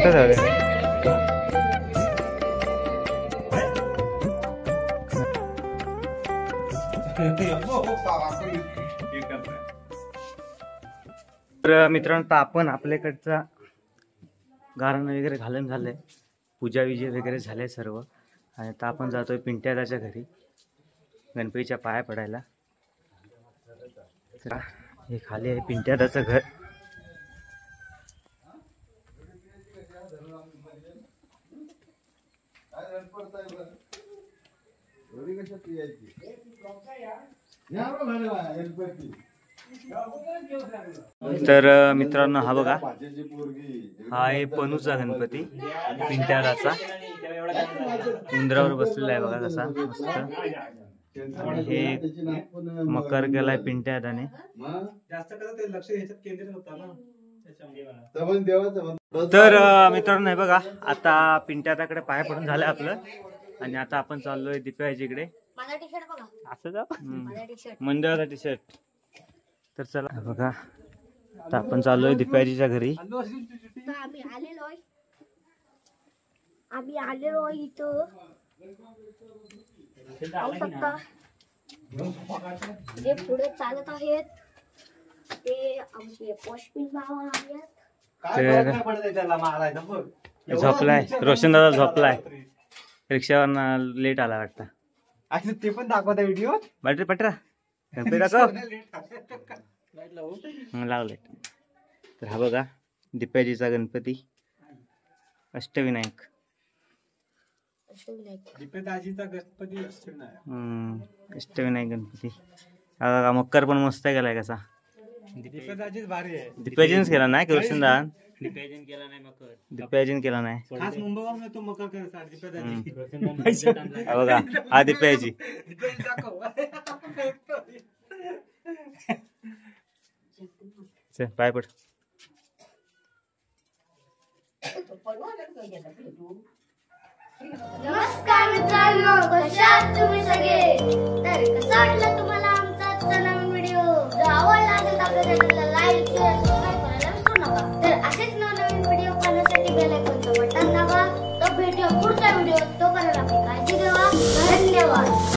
शांत झाले. तर मित्रांनो आपण आपल्याकडचा गारण वगैरे घालून झालंय, पूजा विजय वगैरे झाले सर्व. आणि आता आपण जातोय पिंट्यादाच्या घरी गणपतीच्या पाया पडायला. हे खाली आहे पिंट्यादाचं घर. तर मित्रांनो हा बघा, हा आहे पणूचा गणपती पिंट्यादाचा. उंदरावर बसलेला आहे बघा कसा मस्त. आणि हे मकर केलाय पिंट्यादाने. तर मित्रांनो हे बघा, आता पिंट्यादाकडे पाया पडून झालंय आपलं. आणि आता आपण चाललोय दिप्याजीकडे. असं जा मंदिराचा टी शर्ट. तर चला बघा, आता आपण चाललोय दिप्याजीच्या घरी. आम्ही आलेलो इथं जे पुढे चालत आहेत ते आमचे पौष्टिक भाव आहेत. झोपलाय रोशन दादा, झोपलाय. रिक्षावर लेट आला वाटतं. असं ते पण दाखवता व्हिडिओ. बॅटरी पटरा गणपती दाखव लावले. तर हा बघा दिप्याजीचा गणपती अष्टविनायक. दिप्याजीचा गणपती अष्टविनायक गणपती. हा बघा मकर पण मस्त केलाय कसा. दिप्याजीच भारी आहे. दिप्याजीनच केला नाही की रोशनदान? दिप्याजीन केला नाही मकर. दिप्याजीन केला नाही. खास मुंबईवरून तो मकर करतात दिप्याजी. हा बघा हा दिप्याजी. चल पाय पड. नमस्कार मित्रांनो, कशा आहात तुम्ही सगळे? तर कसं वाटलं